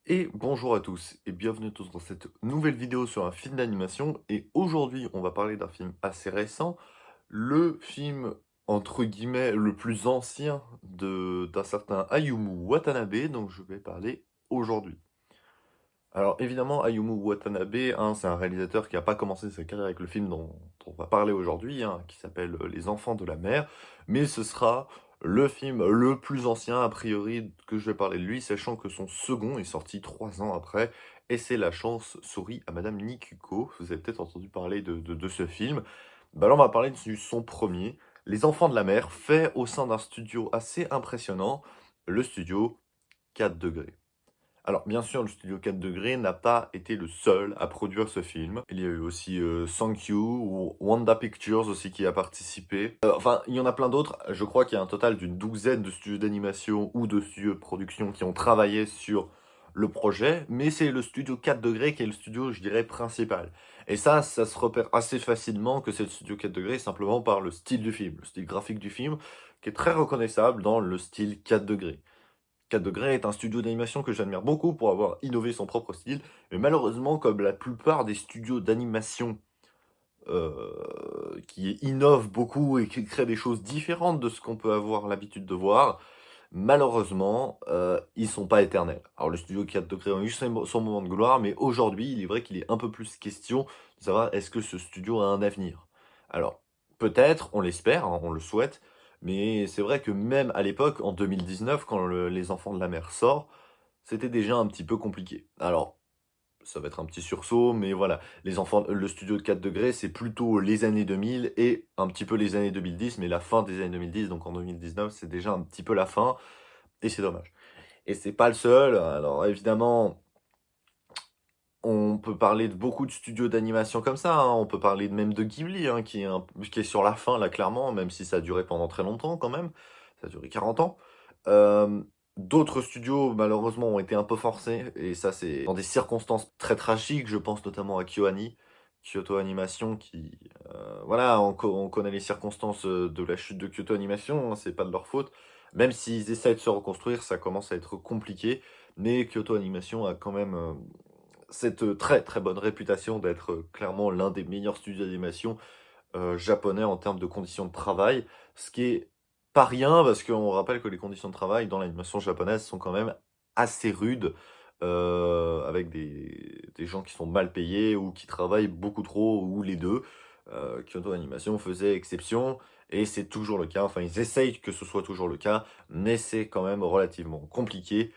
Et bonjour à tous et bienvenue tous dans cette nouvelle vidéo sur un film d'animation. Et aujourd'hui, on va parler d'un film assez récent, le film entre guillemets le plus ancien d'un certain Ayumu Watanabe, dont je vais parler aujourd'hui. Alors évidemment, Ayumu Watanabe, c'est un réalisateur qui n'a pas commencé sa carrière avec le film dont on va parler aujourd'hui, qui s'appelle Les Enfants de la Mer, mais ce sera le film le plus ancien, a priori, que je vais parler de lui, sachant que son second est sorti 3 ans après, et c'est La chance sourit à Madame Nikiko. Vous avez peut-être entendu parler de ce film. Bah là, on va parler de son premier, Les Enfants de la Mer, fait au sein d'un studio assez impressionnant, le studio 4 degrés. Alors, bien sûr, le studio 4 degrés n'a pas été le seul à produire ce film. Il y a eu aussi Sankyu ou Wanda Pictures aussi qui a participé. Enfin, il y en a plein d'autres. Je crois qu'il y a un total d'une douzaine de studios d'animation ou de studios de production qui ont travaillé sur le projet, mais c'est le studio 4 degrés qui est le studio, je dirais, principal. Et ça se repère assez facilement que c'est le studio 4 degrés simplement par le style du film, le style graphique du film, qui est très reconnaissable dans le style 4 degrés. 4 degrés est un studio d'animation que j'admire beaucoup pour avoir innové son propre style, mais malheureusement, comme la plupart des studios d'animation qui innovent beaucoup et qui créent des choses différentes de ce qu'on peut avoir l'habitude de voir, malheureusement, ils sont pas éternels. Alors le studio 4 degrés a eu son moment de gloire, mais aujourd'hui, il est vrai qu'il est un peu plus question de savoir est-ce que ce studio a un avenir. Alors, peut-être, on l'espère, on le souhaite, mais c'est vrai que même à l'époque, en 2019, quand Les Enfants de la Mer sort, c'était déjà un petit peu compliqué. Alors, ça va être un petit sursaut, mais voilà, le studio de 4 degrés, c'est plutôt les années 2000 et un petit peu les années 2010, mais la fin des années 2010, donc en 2019, c'est déjà un petit peu la fin, et c'est dommage. Et c'est pas le seul, alors évidemment, on peut parler de beaucoup de studios d'animation comme ça, on peut parler même de Ghibli, qui est sur la fin là clairement, même si ça a duré pendant très longtemps quand même, ça a duré 40 ans. D'autres studios malheureusement ont été un peu forcés et ça c'est dans des circonstances très tragiques, je pense notamment à KyoAni, Kyoto Animation qui, voilà, on connaît les circonstances, de la chute de Kyoto Animation, c'est pas de leur faute. Même s'ils essaient de se reconstruire, ça commence à être compliqué, mais Kyoto Animation a quand même, cette très très bonne réputation d'être clairement l'un des meilleurs studios d'animation japonais en termes de conditions de travail, ce qui est pas rien parce qu'on rappelle que les conditions de travail dans l'animation japonaise sont quand même assez rudes, avec des gens qui sont mal payés ou qui travaillent beaucoup trop ou les deux. Kyoto Animation faisait exception et c'est toujours le cas, enfin ils essayent que ce soit toujours le cas, mais c'est quand même relativement compliqué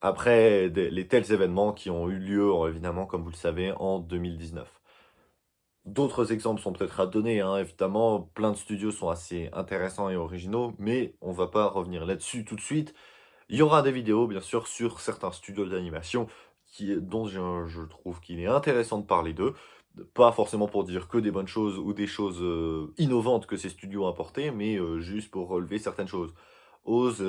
après les tels événements qui ont eu lieu, évidemment, comme vous le savez, en 2019. D'autres exemples sont peut-être à donner, évidemment, plein de studios sont assez intéressants et originaux, mais on va pas revenir là-dessus tout de suite. Il y aura des vidéos, bien sûr, sur certains studios d'animation dont je trouve qu'il est intéressant de parler d'eux. Pas forcément pour dire que des bonnes choses ou des choses innovantes que ces studios ont apportées, mais juste pour relever certaines choses. Ose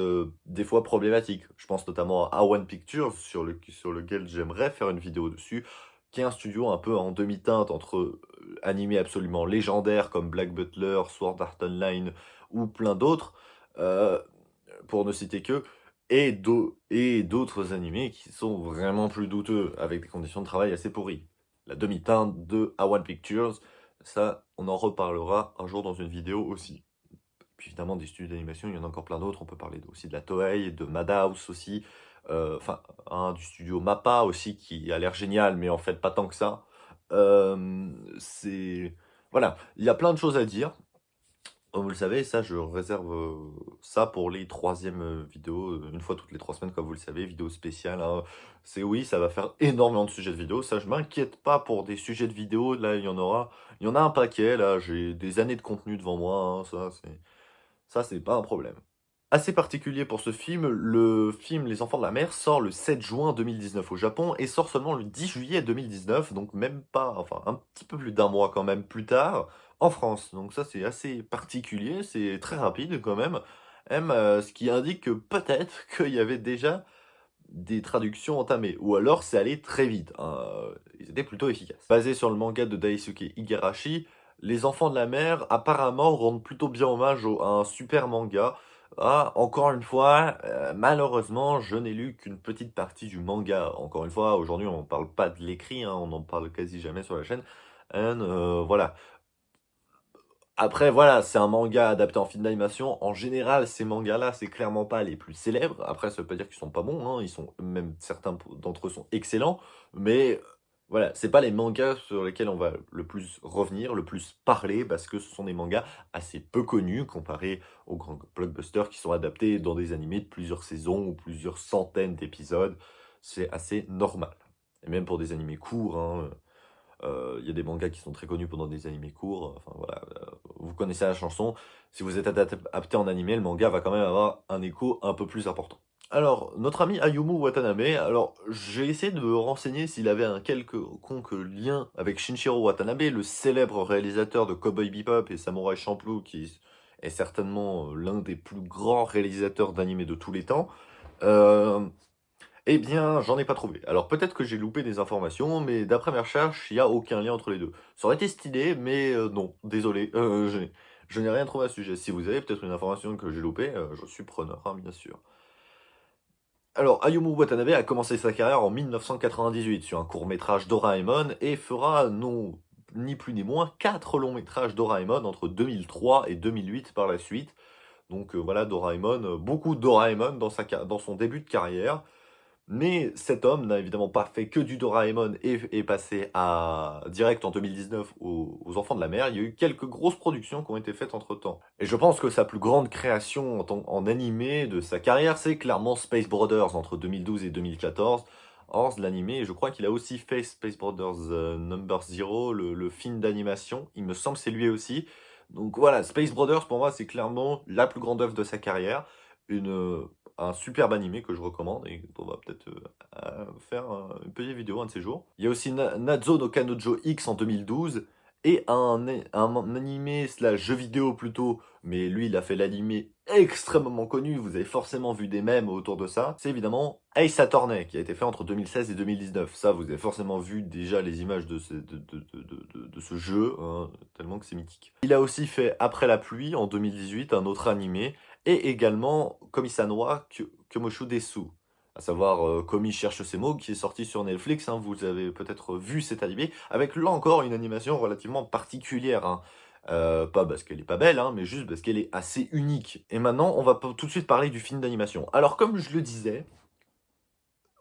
des fois problématiques. Je pense notamment à One Pictures, sur lequel j'aimerais faire une vidéo dessus, qui est un studio un peu en demi-teinte entre animés absolument légendaires comme Black Butler, Sword Art Online ou plein d'autres, euh, pour ne citer que, et d'autres animés qui sont vraiment plus douteux, avec des conditions de travail assez pourries. La demi-teinte de A1 Pictures, ça, on en reparlera un jour dans une vidéo aussi. Puis évidemment, des studios d'animation, il y en a encore plein d'autres. On peut parler aussi de la Toei, de Madhouse aussi. Enfin, du studio MAPPA aussi, qui a l'air génial, mais en fait pas tant que ça. C'est... Voilà, il y a plein de choses à dire. Comme vous le savez, ça, je réserve ça pour les troisièmes vidéos, une fois toutes les 3 semaines, comme vous le savez, vidéo spéciale. C'est oui, ça va faire énormément de sujets de vidéos. Ça, je m'inquiète pas pour des sujets de vidéos. Là, il y en a un paquet. Là, j'ai des années de contenu devant moi. Ça, c'est pas un problème. Assez particulier pour ce film, le film Les Enfants de la Mer sort le 7 juin 2019 au Japon et sort seulement le 10 juillet 2019, donc même pas, enfin un petit peu plus d'un mois quand même plus tard, en France. Donc ça c'est assez particulier, c'est très rapide quand même, ce qui indique que peut-être qu'il y avait déjà des traductions entamées, ou alors c'est allé très vite, ils étaient plutôt efficaces. Basé sur le manga de Daisuke Igarashi, Les Enfants de la Mer apparemment rendent plutôt bien hommage à un super manga, Ah, encore une fois, malheureusement, je n'ai lu qu'une petite partie du manga. Encore une fois, aujourd'hui, on parle pas de l'écrit, hein, on en parle quasi jamais sur la chaîne. Voilà. Après, voilà, c'est un manga adapté en film d'animation. En général, ces mangas-là, c'est clairement pas les plus célèbres. Après, ça veut pas dire qu'ils sont pas bons, hein. Ils sont même certains d'entre eux sont excellents. Mais voilà, c'est pas les mangas sur lesquels on va le plus revenir, le plus parler, parce que ce sont des mangas assez peu connus comparés aux grands blockbusters qui sont adaptés dans des animés de plusieurs saisons ou plusieurs centaines d'épisodes. C'est assez normal. Et même pour des animés courts, hein. Il y a des mangas qui sont très connus pendant des animés courts. Enfin voilà, vous connaissez la chanson. Si vous êtes adapté en animé, le manga va quand même avoir un écho un peu plus important. Alors, notre ami Ayumu Watanabe, alors j'ai essayé de me renseigner s'il avait un quelconque lien avec Shinichiro Watanabe, le célèbre réalisateur de Cowboy Bebop et Samurai Champloo, qui est certainement l'un des plus grands réalisateurs d'animé de tous les temps. Euh, eh bien, j'en ai pas trouvé. Alors peut-être que j'ai loupé des informations, mais d'après mes recherches, il y a aucun lien entre les deux. Ça aurait été stylé, mais non, désolé, je n'ai rien trouvé à ce sujet. Si vous avez peut-être une information que j'ai loupée, je suis preneur, hein, bien sûr. Alors, Ayumu Watanabe a commencé sa carrière en 1998 sur un court-métrage Doraemon et fera non ni plus ni moins 4 longs-métrages Doraemon entre 2003 et 2008 par la suite. Donc voilà, Doraemon, beaucoup de Doraemon dans son début de carrière. Mais cet homme n'a évidemment pas fait que du Doraemon et est passé direct en 2019 aux Enfants de la Mer. Il y a eu quelques grosses productions qui ont été faites entre-temps. Et je pense que sa plus grande création en animé de sa carrière, c'est clairement Space Brothers entre 2012 et 2014. Or, l'animé, je crois qu'il a aussi fait Space Brothers Number Zero, le film d'animation. Il me semble que c'est lui aussi. Donc voilà, Space Brothers, pour moi, c'est clairement la plus grande œuvre de sa carrière. Une, un superbe animé que je recommande et dont on va peut-être faire une petite vidéo un de ces jours. Il y a aussi Nazo no Kanojo X en 2012 et un animé slash jeu vidéo plutôt, mais lui il a fait l'animé extrêmement connu, vous avez forcément vu des mèmes autour de ça, c'est évidemment Ace Attorney qui a été fait entre 2016 et 2019. Ça, vous avez forcément vu déjà les images de ce jeu, hein, tellement que c'est mythique. Il a aussi fait Après la pluie en 2018, un autre animé, et également Komisanoa Kyomoshu Desu, à savoir Komi cherche ses mots, qui est sorti sur Netflix, hein, vous avez peut-être vu cet animé, avec là encore une animation relativement particulière, hein. Pas parce qu'elle est pas belle, hein, mais juste parce qu'elle est assez unique. Et maintenant, on va tout de suite parler du film d'animation. Alors comme je le disais,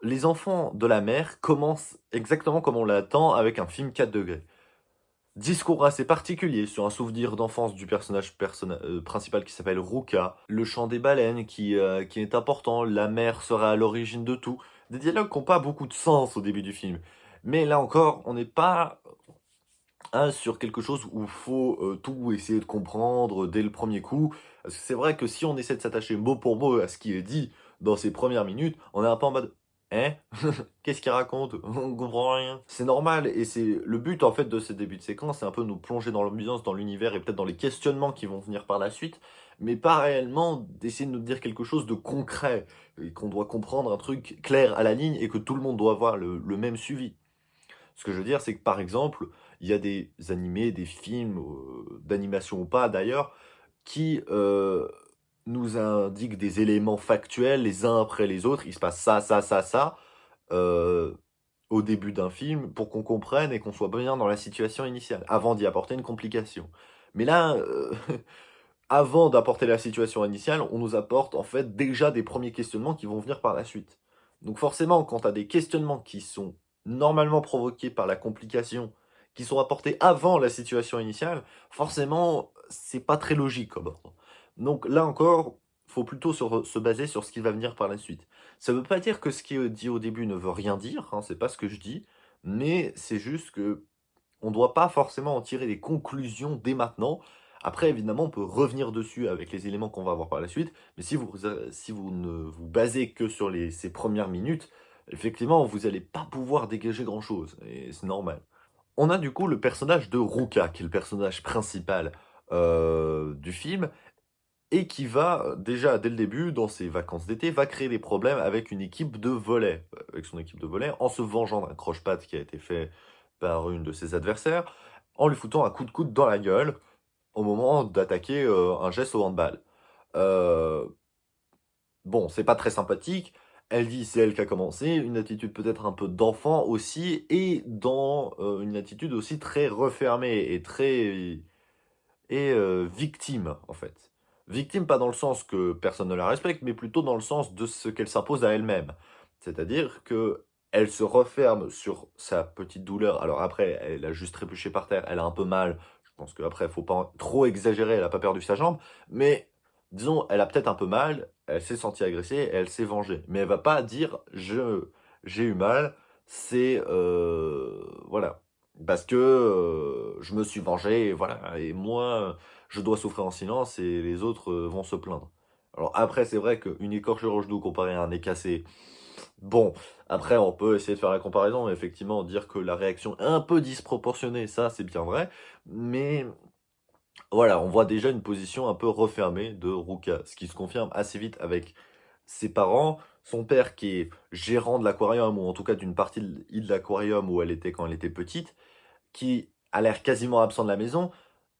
Les Enfants de la Mer commencent exactement comme on l'attend avec un film 4 degrés. Discours assez particulier sur un souvenir d'enfance du personnage principal qui s'appelle Ruka, le chant des baleines qui est important, la mer sera à l'origine de tout. Des dialogues qui n'ont pas beaucoup de sens au début du film. Mais là encore, on n'est pas sur quelque chose où il faut tout essayer de comprendre dès le premier coup. Parce que c'est vrai que si on essaie de s'attacher mot pour mot à ce qui est dit dans ces premières minutes, on est un peu en mode «Hein? Qu'est-ce qu'il raconte? On comprend rien». C'est normal et c'est le but en fait de ces débuts de séquence, c'est un peu nous plonger dans l'ambiance, dans l'univers et peut-être dans les questionnements qui vont venir par la suite, mais pas réellement d'essayer de nous dire quelque chose de concret et qu'on doit comprendre un truc clair à la ligne et que tout le monde doit avoir le même suivi. Ce que je veux dire, c'est que par exemple, il y a des animés, des films, d'animation ou pas d'ailleurs, qui nous indiquent des éléments factuels les uns après les autres. Il se passe ça, ça, ça, ça, euh, au début d'un film pour qu'on comprenne et qu'on soit bien dans la situation initiale, avant d'y apporter une complication. Mais là, avant d'apporter la situation initiale, on nous apporte en fait déjà des premiers questionnements qui vont venir par la suite. Donc forcément, quand tu as des questionnements qui sont normalement provoqués par la complication, qui sont apportés avant la situation initiale, forcément, c'est pas très logique comme ordre. Donc là encore, faut plutôt se baser sur ce qui va venir par la suite. Ça veut pas dire que ce qui est dit au début ne veut rien dire, hein, c'est pas ce que je dis, mais c'est juste que on ne doit pas forcément en tirer des conclusions dès maintenant. Après, évidemment, on peut revenir dessus avec les éléments qu'on va avoir par la suite, mais si vous ne vous basez que sur ces premières minutes, effectivement, vous n'allez pas pouvoir dégager grand-chose, et c'est normal. On a du coup le personnage de Ruka, qui est le personnage principal du film, et qui va, déjà dès le début, dans ses vacances d'été, va créer des problèmes avec une équipe de volley, avec son équipe de volley, en se vengeant d'un croche-patte qui a été fait par une de ses adversaires, en lui foutant un coup de coude dans la gueule au moment d'attaquer un geste au handball. Euh, Bon, c'est pas très sympathique. Elle dit c'est elle qui a commencé, une attitude peut-être un peu d'enfant aussi, et dans une attitude aussi très refermée et très victime en fait. Victime pas dans le sens que personne ne la respecte, mais plutôt dans le sens de ce qu'elle s'impose à elle-même. C'est-à-dire que elle se referme sur sa petite douleur. Alors après, elle a juste trébuché par terre, elle a un peu mal. Je pense qu'après, faut pas trop exagérer, elle a pas perdu sa jambe, mais disons, elle a peut-être un peu mal, elle s'est sentie agressée, elle s'est vengée. Mais elle va pas dire j'ai eu mal, c'est voilà. Parce que je me suis vengé, et voilà. Et moi, je dois souffrir en silence et les autres vont se plaindre. Alors après, c'est vrai qu'une écorchure au genou comparée à un nez cassé, bon, après, on peut essayer de faire la comparaison, et effectivement, dire que la réaction est un peu disproportionnée, ça, c'est bien vrai. Mais voilà, on voit déjà une position un peu refermée de Ruka, ce qui se confirme assez vite avec ses parents, son père qui est gérant de l'aquarium, ou en tout cas d'une partie de l'aquarium où elle était quand elle était petite, qui a l'air quasiment absent de la maison,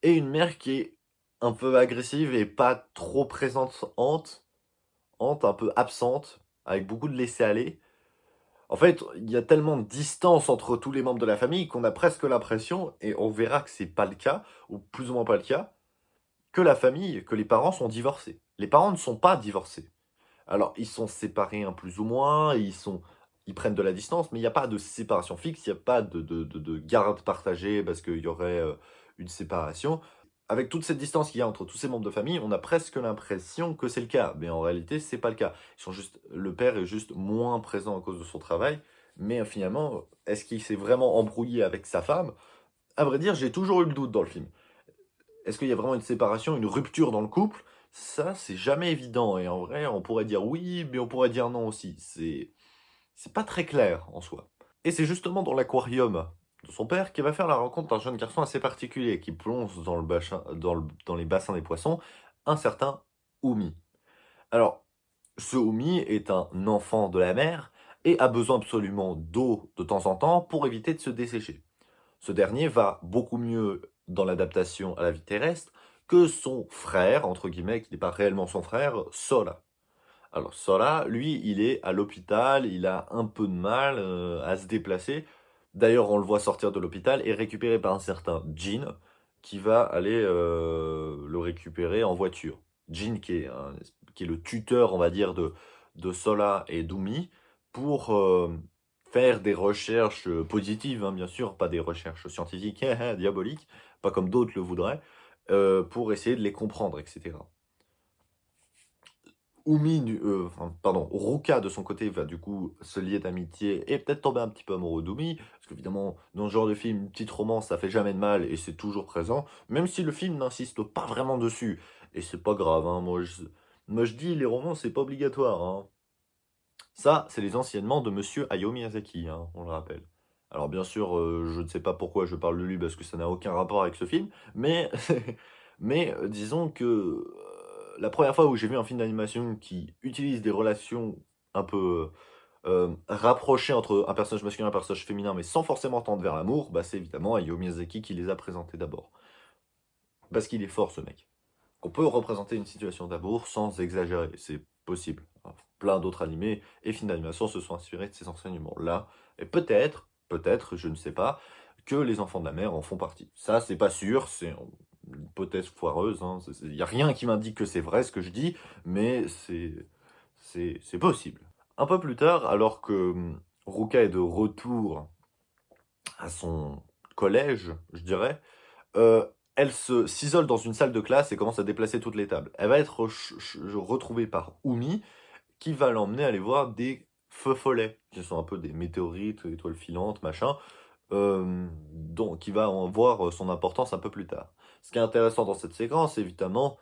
et une mère qui est un peu agressive et pas trop présente, un peu absente, avec beaucoup de laisser-aller. En fait, il y a tellement de distance entre tous les membres de la famille qu'on a presque l'impression, et on verra que c'est pas le cas, ou plus ou moins pas le cas, que la famille, que les parents sont divorcés. Les parents ne sont pas divorcés. Alors, ils sont séparés un plus ou moins, ils prennent de la distance, mais il n'y a pas de séparation fixe, il n'y a pas de garde partagée parce qu'il y aurait une séparation. Avec toute cette distance qu'il y a entre tous ces membres de famille, on a presque l'impression que c'est le cas, mais en réalité, c'est pas le cas. Le père est juste moins présent à cause de son travail, mais finalement, est-ce qu'il s'est vraiment embrouillé avec sa femme? À vrai dire, j'ai toujours eu le doute dans le film. Est-ce qu'il y a vraiment une séparation, une rupture dans le couple? Ça, c'est jamais évident. Et en vrai, on pourrait dire oui, mais on pourrait dire non aussi. C'est pas très clair en soi. Et c'est justement dans l'aquarium de son père qu'il va faire la rencontre d'un jeune garçon assez particulier qui plonge dans les bassins des poissons, un certain Oumi. Alors, ce Oumi est un enfant de la mer et a besoin absolument d'eau de temps en temps pour éviter de se dessécher. Ce dernier va beaucoup mieux dans l'adaptation à la vie terrestre que son frère, entre guillemets, qui n'est pas réellement son frère, Sola. Alors Sola, lui, il est à l'hôpital, il a un peu de mal à se déplacer. D'ailleurs, on le voit sortir de l'hôpital et récupéré par un certain Jin, qui va aller le récupérer en voiture. Jin, qui est le tuteur, on va dire, de Sola et d'Umi, pour faire des recherches positives, hein, bien sûr, pas des recherches scientifiques diaboliques, pas comme d'autres le voudraient, pour essayer de les comprendre, etc. Ruka de son côté va du coup se lier d'amitié et peut-être tomber un petit peu amoureux d'Umi, parce qu'évidemment, dans ce genre de film, une petite romance, ça fait jamais de mal et c'est toujours présent, même si le film n'insiste pas vraiment dessus. Et c'est pas grave, hein, moi je dis, les romans, c'est pas obligatoire, hein. Ça, c'est les anciennements de Monsieur Hayao Miyazaki, hein, on le rappelle. Alors bien sûr, je ne sais pas pourquoi je parle de lui, parce que ça n'a aucun rapport avec ce film, mais, disons que la première fois où j'ai vu un film d'animation qui utilise des relations un peu rapprochées entre un personnage masculin et un personnage féminin, mais sans forcément tendre vers l'amour, bah, c'est évidemment Hayao Miyazaki qui les a présentés d'abord. Parce qu'il est fort, ce mec. On peut représenter une situation d'amour sans exagérer, c'est possible. Alors, plein d'autres animés et films d'animation se sont inspirés de ces enseignements-là, et peut-être, je ne sais pas, que les enfants de la mer en font partie. Ça, c'est pas sûr, c'est une hypothèse foireuse, hein. Il n'y a rien qui m'indique que c'est vrai ce que je dis, mais c'est possible. Un peu plus tard, alors que Ruka est de retour à son collège, je dirais, euh, elle s'isole dans une salle de classe et commence à déplacer toutes les tables. Elle va être retrouvée par Umi, qui va l'emmener aller voir des feux follets, qui sont un peu des météorites, étoiles filantes, machin, qui va en voir son importance un peu plus tard. Ce qui est intéressant dans cette séquence, évidemment,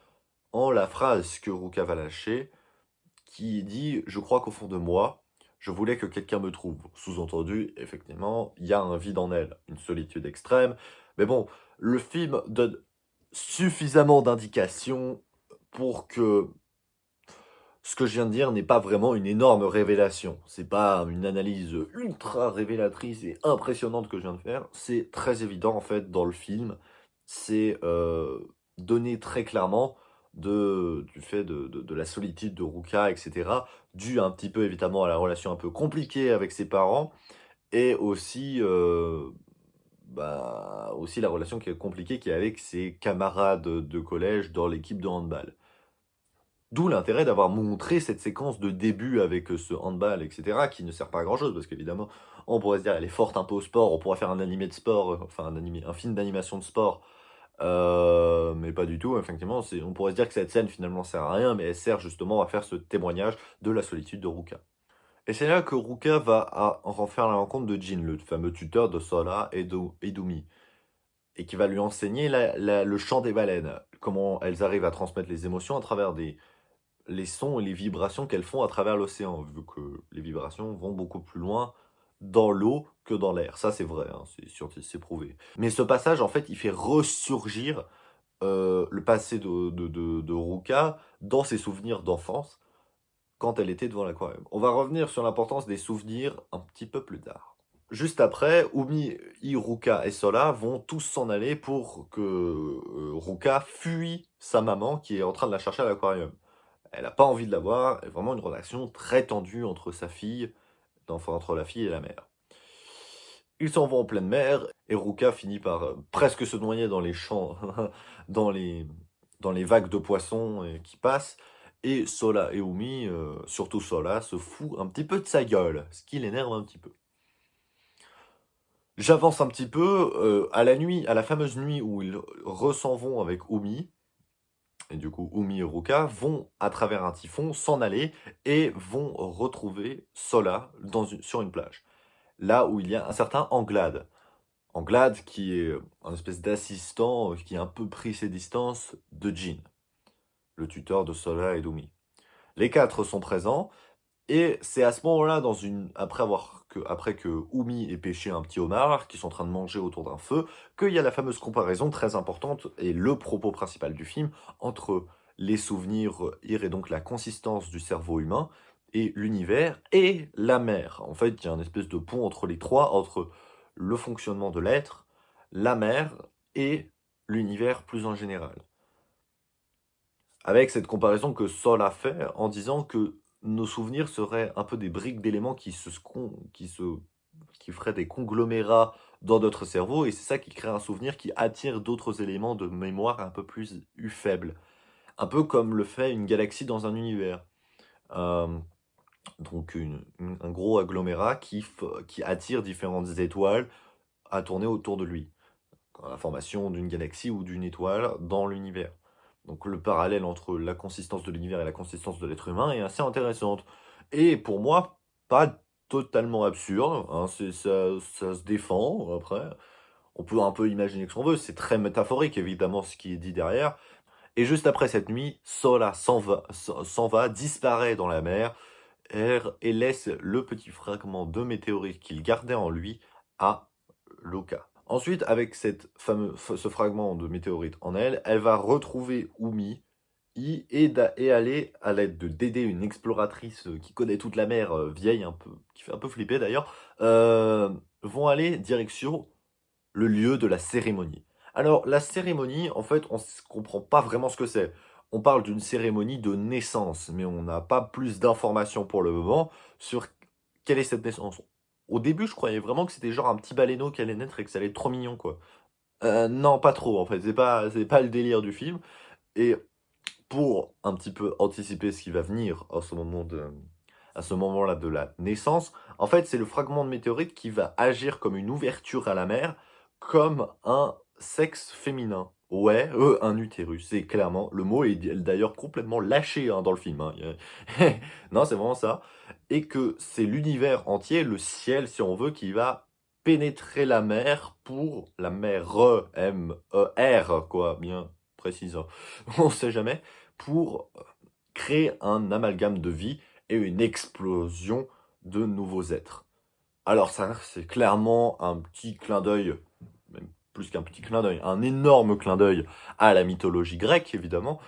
en la phrase que Ruka va lâcher, qui dit «Je crois qu'au fond de moi, je voulais que quelqu'un me trouve». Sous-entendu, effectivement, il y a un vide en elle, une solitude extrême. Mais bon, le film donne suffisamment d'indications pour que ce que je viens de dire n'est pas vraiment une énorme révélation. C'est pas une analyse ultra révélatrice et impressionnante que je viens de faire. C'est très évident, en fait, dans le film. C'est donné très clairement. du fait de la solitude de Ruka, etc., dû un petit peu évidemment à la relation un peu compliquée avec ses parents et aussi, aussi la relation qui est compliquée qu'il y a avec ses camarades de collège dans l'équipe de handball. D'où l'intérêt d'avoir montré cette séquence de début avec, ce handball et cetera, qui ne sert pas à grand chose parce qu'évidemment, on pourrait se dire: «Elle est forte un peu au sport», on pourrait faire un animé de sport, enfin un film d'animation de sport, mais pas du tout. Effectivement, on pourrait se dire que cette scène finalement sert à rien, mais elle sert justement à faire ce témoignage de la solitude de Ruka. Et c'est là que Ruka va en faire la rencontre de Jin, le fameux tuteur de Sora et Idumi, et qui va lui enseigner le chant des baleines, comment elles arrivent à transmettre les émotions à travers les sons et les vibrations qu'elles font à travers l'océan, vu que les vibrations vont beaucoup plus loin dans l'eau que dans l'air. Ça, c'est vrai, hein, c'est sûr, c'est prouvé. Mais ce passage, en fait, il fait ressurgir le passé de Ruka dans ses souvenirs d'enfance quand elle était devant l'aquarium. On va revenir sur l'importance des souvenirs un petit peu plus tard. Juste après, Umi, Ruka et Sola vont tous s'en aller pour que Ruka fuit sa maman qui est en train de la chercher à l'aquarium. Elle n'a pas envie de la voir, et vraiment une relation très tendue entre sa fille, enfin entre la fille et la mère. Ils s'en vont en pleine mer, et Ruka finit par presque se noyer dans les champs, dans les, dans les vagues de poissons qui passent, et Sola et Umi, surtout Sola, se fout un petit peu de sa gueule, ce qui l'énerve un petit peu. J'avance un petit peu, à la nuit, à la fameuse nuit où ils s'en vont avec Umi, et du coup, Umi et Ruka vont, à travers un typhon, s'en aller et vont retrouver Sola sur une plage. Là où il y a un certain Anglade. Anglade qui est un espèce d'assistant qui a un peu pris ses distances de Jin, le tuteur de Sola et d'Umi. Les quatre sont présents et c'est à ce moment-là, après que Umi ait pêché un petit homard, qu'ils sont en train de manger autour d'un feu, qu'il y a la fameuse comparaison très importante, et le propos principal du film, entre les souvenirs et donc la consistance du cerveau humain, et l'univers, et la mer. En fait, il y a une espèce de pont entre les trois, entre le fonctionnement de l'être, la mer, et l'univers plus en général. Avec cette comparaison que Sol a fait en disant que nos souvenirs seraient un peu des briques d'éléments qui feraient des conglomérats dans notre cerveau, et c'est ça qui crée un souvenir qui attire d'autres éléments de mémoire un peu plus faibles. Un peu comme le fait une galaxie dans un univers. Euh, donc un gros agglomérat qui attire différentes étoiles à tourner autour de lui. La formation d'une galaxie ou d'une étoile dans l'univers. Donc le parallèle entre la consistance de l'univers et la consistance de l'être humain est assez intéressante. Et pour moi, pas totalement absurde, hein, ça se défend, après. On peut un peu imaginer ce qu'on veut, c'est très métaphorique évidemment ce qui est dit derrière. Et juste après cette nuit, Sola s'en va, disparaît dans la mer, et laisse le petit fragment de météorite qu'il gardait en lui à Loka. Ensuite, avec ce fragment de météorite en elle, elle va retrouver Umi et aller à l'aide de Dédé, une exploratrice qui connaît toute la mer, vieille un peu, qui fait un peu flipper d'ailleurs, vont aller direction le lieu de la cérémonie. Alors, la cérémonie, en fait, on ne comprend pas vraiment ce que c'est. On parle d'une cérémonie de naissance, mais on n'a pas plus d'informations pour le moment sur quelle est cette naissance. Au début, je croyais vraiment que c'était genre un petit baleineau qui allait naître et que ça allait être trop mignon, quoi. Non, pas trop, en fait. C'est pas le délire du film. Et pour un petit peu anticiper ce qui va venir à ce moment-là de la naissance, en fait, c'est le fragment de météorite qui va agir comme une ouverture à la mer, comme un sexe féminin. Ouais, un utérus, c'est clairement, le mot est d'ailleurs complètement lâché hein, dans le film. Hein. Non, c'est vraiment ça. Et que c'est l'univers entier, le ciel si on veut, qui va pénétrer la mer pour la mer M-E-R, quoi, bien précisant. On sait jamais, pour créer un amalgame de vie et une explosion de nouveaux êtres. Alors ça, c'est clairement un petit clin d'œil, même plus qu'un petit clin d'œil, un énorme clin d'œil à la mythologie grecque, évidemment,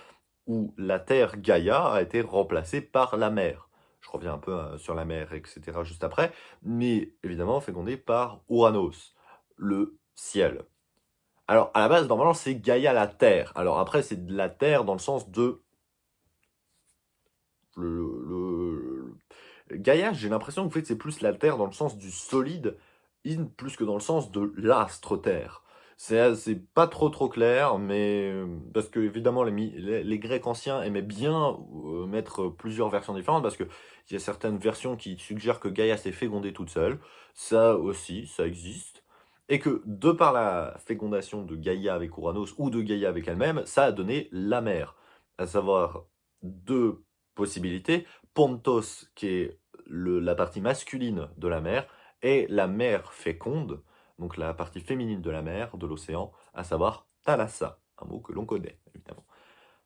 où la terre Gaïa a été remplacée par la mer. Je reviens un peu sur la mer, etc. juste après, mais évidemment fécondée par Ouranos, le ciel. Alors, à la base, normalement, c'est Gaïa la Terre. Alors après, c'est de la Terre dans le sens de... Gaïa, j'ai l'impression que c'est plus la Terre dans le sens du solide, plus que dans le sens de l'astre Terre. C'est pas trop clair, mais parce que évidemment les Grecs anciens aimaient bien mettre plusieurs versions différentes, parce que il y a certaines versions qui suggèrent que Gaïa s'est fécondée toute seule. Ça aussi, ça existe. Et que de par la fécondation de Gaïa avec Ouranos ou de Gaïa avec elle-même, ça a donné la mer. À savoir deux possibilités. Pontos, qui est la partie masculine de la mer, et la mer féconde, donc la partie féminine de la mer, de l'océan, à savoir Thalassa, un mot que l'on connaît, évidemment.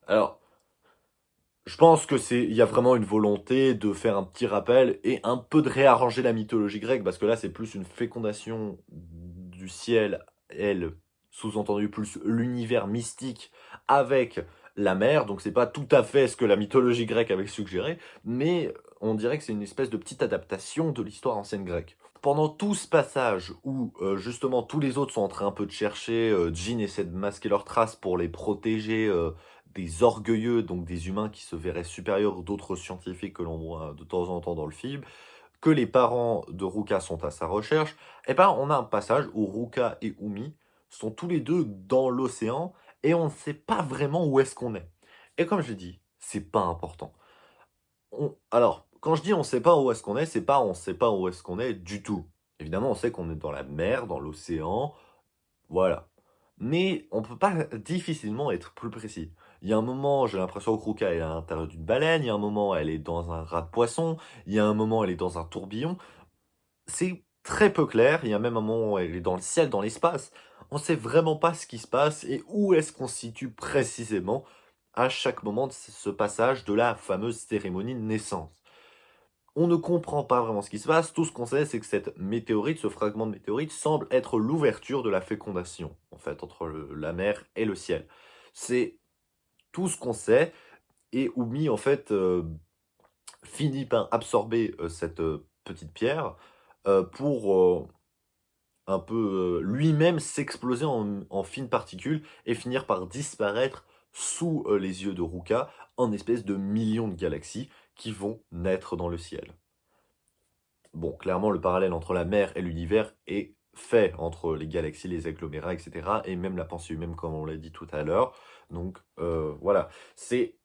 Alors, je pense que il y a vraiment une volonté de faire un petit rappel et un peu de réarranger la mythologie grecque, parce que là, c'est plus une fécondation du ciel, elle, sous-entendu plus l'univers mystique avec la mer, donc c'est pas tout à fait ce que la mythologie grecque avait suggéré, mais on dirait que c'est une espèce de petite adaptation de l'histoire ancienne grecque. Pendant tout ce passage où justement tous les autres sont en train un peu de chercher, Jin essaie de masquer leurs traces pour les protéger des orgueilleux, donc des humains qui se verraient supérieurs d'autres scientifiques que l'on voit de temps en temps dans le film, que les parents de Ruka sont à sa recherche, et ben on a un passage où Ruka et Umi sont tous les deux dans l'océan et on ne sait pas vraiment où est-ce qu'on est. Et comme je dis, c'est pas important. Alors, quand je dis on sait pas où est-ce qu'on est, c'est pas on sait pas où est-ce qu'on est du tout. Évidemment, on sait qu'on est dans la mer, dans l'océan, voilà. Mais on peut pas difficilement être plus précis. Il y a un moment, j'ai l'impression que Ruka est à l'intérieur d'une baleine, il y a un moment, elle est dans un rat de poisson, il y a un moment, elle est dans un tourbillon. C'est très peu clair, il y a même un moment où elle est dans le ciel, dans l'espace. On sait vraiment pas ce qui se passe et où est-ce qu'on se situe précisément à chaque moment de ce passage de la fameuse cérémonie de naissance. On ne comprend pas vraiment ce qui se passe. Tout ce qu'on sait, c'est que cette météorite, ce fragment de météorite, semble être l'ouverture de la fécondation, en fait, entre la mer et le ciel. C'est tout ce qu'on sait. Et Oumi, en fait, finit par absorber cette petite pierre pour un peu lui-même s'exploser en fines particules et finir par disparaître sous les yeux de Ruka en espèce de millions de galaxies qui vont naître dans le ciel. Bon, clairement, le parallèle entre la mer et l'univers est fait entre les galaxies, les agglomérats, etc. Et même la pensée humaine, comme on l'a dit tout à l'heure. Donc, voilà. C'est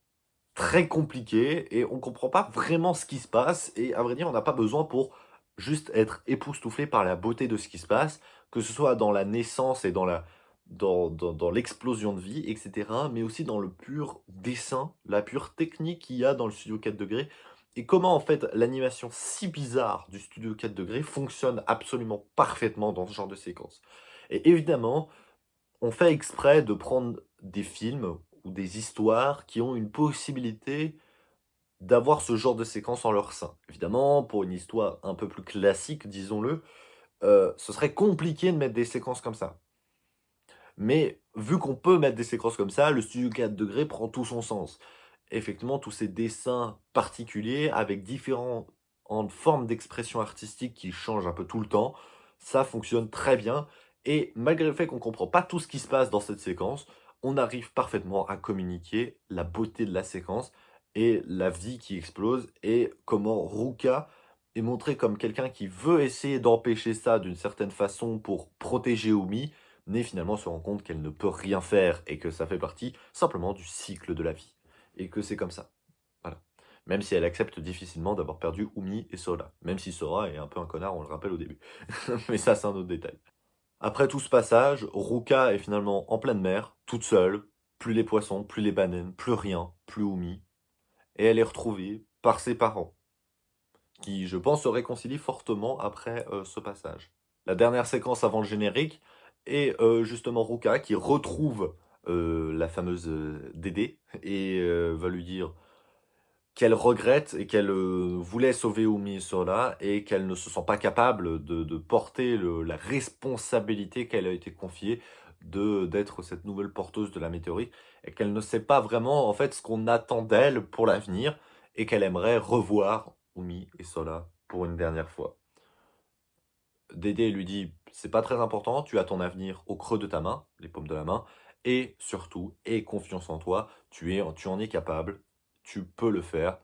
très compliqué et on comprend pas vraiment ce qui se passe. Et à vrai dire, on n'a pas besoin pour juste être époustouflé par la beauté de ce qui se passe, que ce soit dans la naissance et dans l'explosion de vie, etc., mais aussi dans le pur dessin, la pure technique qu'il y a dans le studio 4 degrés, et comment en fait l'animation si bizarre du studio 4 degrés fonctionne absolument parfaitement dans ce genre de séquence. Et évidemment, on fait exprès de prendre des films ou des histoires qui ont une possibilité d'avoir ce genre de séquence en leur sein. Évidemment, pour une histoire un peu plus classique, disons-le, ce serait compliqué de mettre des séquences comme ça. Mais vu qu'on peut mettre des séquences comme ça, le studio 4 degrés prend tout son sens. Effectivement, tous ces dessins particuliers avec différentes formes d'expression artistique qui changent un peu tout le temps, ça fonctionne très bien. Et malgré le fait qu'on ne comprend pas tout ce qui se passe dans cette séquence, on arrive parfaitement à communiquer la beauté de la séquence et la vie qui explose et comment Ruka est montré comme quelqu'un qui veut essayer d'empêcher ça d'une certaine façon pour protéger Omi, mais finalement se rend compte qu'elle ne peut rien faire et que ça fait partie simplement du cycle de la vie. Et que c'est comme ça. Voilà. Même si elle accepte difficilement d'avoir perdu Umi et Sora. Même si Sora est un peu un connard, on le rappelle au début. Mais ça, c'est un autre détail. Après tout ce passage, Ruka est finalement en pleine mer, toute seule. Plus les poissons, plus les baleines, plus rien, plus Umi. Et elle est retrouvée par ses parents, qui, je pense, se réconcilient fortement après ce passage. La dernière séquence avant le générique est justement Ruka qui retrouve la fameuse Dédé et va lui dire qu'elle regrette et qu'elle voulait sauver Umi Sola et qu'elle ne se sent pas capable de porter la responsabilité qu'elle a été confiée d'être cette nouvelle porteuse de la météorite et qu'elle ne sait pas vraiment en fait ce qu'on attend d'elle pour l'avenir et qu'elle aimerait revoir Umi et Sola pour une dernière fois. Dédé lui dit c'est pas très important, tu as ton avenir au creux de ta main, les paumes de la main, et surtout, aie confiance en toi, tu en es capable, tu peux le faire,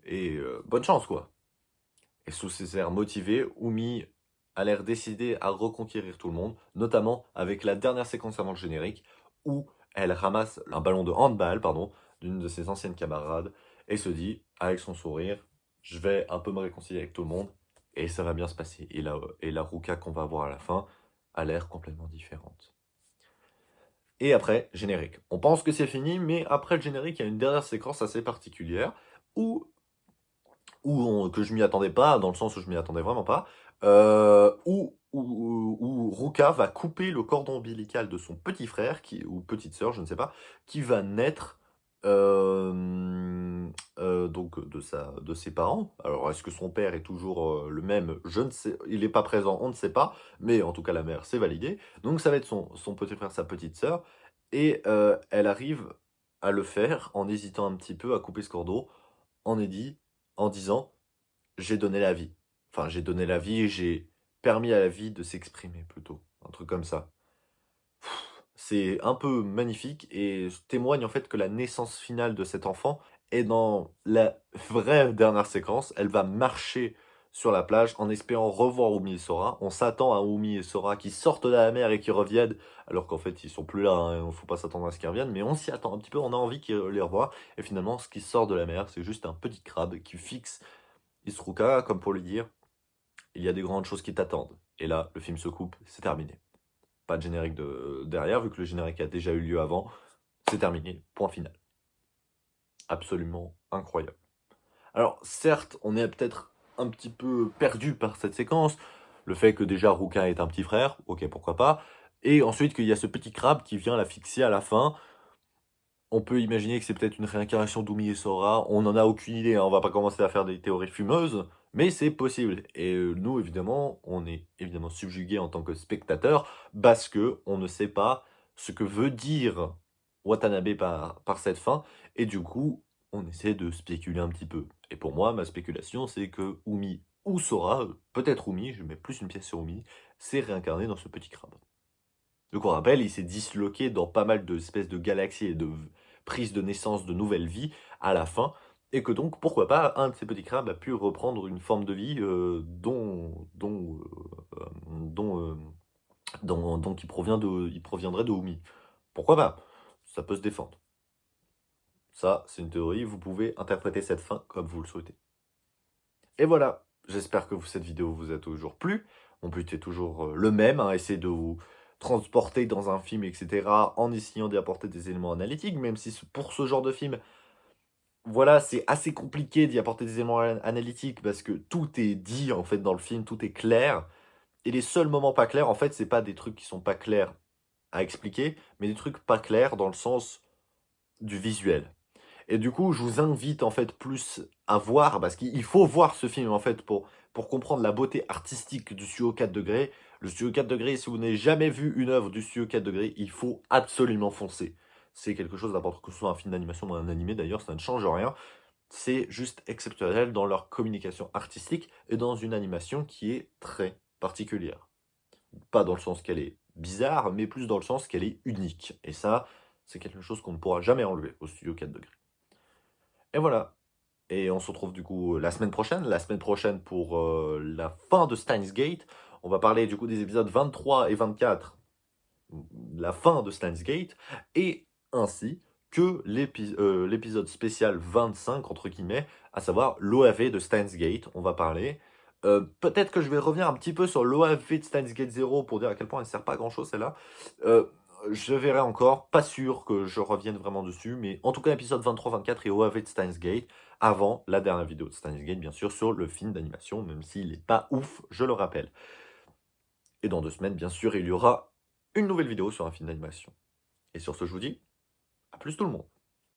et bonne chance quoi. Et sous ces airs motivés, Umi a l'air décidée à reconquérir tout le monde, notamment avec la dernière séquence avant le générique, où elle ramasse un ballon de handball, pardon, d'une de ses anciennes camarades, et se dit, avec son sourire, je vais un peu me réconcilier avec tout le monde, et ça va bien se passer. Et la Ruka qu'on va voir à la fin a l'air complètement différente. Et après, générique. On pense que c'est fini, mais après le générique, il y a une dernière séquence assez particulière, où que je m'y attendais pas, dans le sens où je m'y attendais vraiment pas, où Ruka va couper le cordon ombilical de son petit frère, ou petite sœur, je ne sais pas, qui va naître donc de ses parents. Alors, est-ce que son père est toujours le même? Je ne sais, il n'est pas présent, on ne sait pas, mais en tout cas, la mère, c'est validé. Donc, ça va être son petit frère, sa petite sœur, et elle arrive à le faire en hésitant un petit peu à couper ce cordon, en disant j'ai donné la vie. Enfin, j'ai donné la vie et j'ai permis à la vie de s'exprimer plutôt. Un truc comme ça. C'est un peu magnifique et témoigne en fait que la naissance finale de cet enfant est dans la vraie dernière séquence. Elle va marcher sur la plage en espérant revoir Umi et Sora. On s'attend à Umi et Sora qui sortent de la mer et qui reviennent, alors qu'en fait ils sont plus là, il ne faut pas s'attendre à ce qu'ils reviennent, mais on s'y attend un petit peu, on a envie qu'ils les revoient. Et finalement, ce qui sort de la mer, c'est juste un petit crabe qui fixe Isruka, comme pour lui dire, il y a des grandes choses qui t'attendent. Et là, le film se coupe, c'est terminé. Pas de générique derrière, vu que le générique a déjà eu lieu avant. C'est terminé, point final. Absolument incroyable. Alors, certes, on est peut-être un petit peu perdu par cette séquence. Le fait que déjà Ruka est un petit frère, ok, pourquoi pas. Et ensuite qu'il y a ce petit crabe qui vient la fixer à la fin. On peut imaginer que c'est peut-être une réincarnation d'Umi et Sora. On n'en a aucune idée, hein. On va pas commencer à faire des théories fumeuses, mais c'est possible. Et nous, évidemment, on est évidemment subjugués en tant que spectateurs parce que on ne sait pas ce que veut dire Watanabe par cette fin. Et du coup, on essaie de spéculer un petit peu. Et pour moi, ma spéculation, c'est que Umi ou Sora, peut-être Umi, je mets plus une pièce sur Umi, s'est réincarné dans ce petit crabe. Donc on rappelle, il s'est disloqué dans pas mal d'espèces de galaxies et de prises de naissance de nouvelles vies à la fin, et que donc, pourquoi pas, un de ces petits crabes a pu reprendre une forme de vie donc il proviendrait de Umi. Pourquoi pas? Ça peut se défendre. Ça, c'est une théorie, vous pouvez interpréter cette fin comme vous le souhaitez. Et voilà, j'espère que cette vidéo vous a toujours plu. Mon but est toujours le même, hein, essayer de vous transporter dans un film, etc., en essayant d'y apporter des éléments analytiques, même si pour ce genre de film, voilà, c'est assez compliqué d'y apporter des éléments analytiques, parce que tout est dit, en fait, dans le film, tout est clair. Et les seuls moments pas clairs, en fait, c'est pas des trucs qui sont pas clairs à expliquer, mais des trucs pas clairs dans le sens du visuel. Et du coup, je vous invite en fait plus à voir, parce qu'il faut voir ce film en fait pour comprendre la beauté artistique du studio 4 degrés. Le studio 4 degrés, si vous n'avez jamais vu une œuvre du studio 4 degrés, il faut absolument foncer. C'est quelque chose d'important, que ce soit un film d'animation ou un animé d'ailleurs, ça ne change rien. C'est juste exceptionnel dans leur communication artistique et dans une animation qui est très particulière. Pas dans le sens qu'elle est bizarre, mais plus dans le sens qu'elle est unique. Et ça, c'est quelque chose qu'on ne pourra jamais enlever au studio 4 degrés. Et voilà. Et on se retrouve du coup la semaine prochaine. La semaine prochaine pour la fin de Steins Gate. On va parler du coup des épisodes 23 et 24. La fin de Steins Gate. Et ainsi que l'épisode spécial 25, entre guillemets, à savoir l'OAV de Steins Gate. On va parler. Peut-être que je vais revenir un petit peu sur l'OAV de Steins Gate 0 pour dire à quel point elle ne sert pas à grand chose celle-là. Je verrai encore, pas sûr que je revienne vraiment dessus, mais en tout cas épisode 23-24 et OAV de Steins Gate, avant la dernière vidéo de Steins Gate, bien sûr, sur le film d'animation, même s'il n'est pas ouf, je le rappelle. Et dans 2 semaines, bien sûr, il y aura une nouvelle vidéo sur un film d'animation. Et sur ce, je vous dis, à plus tout le monde.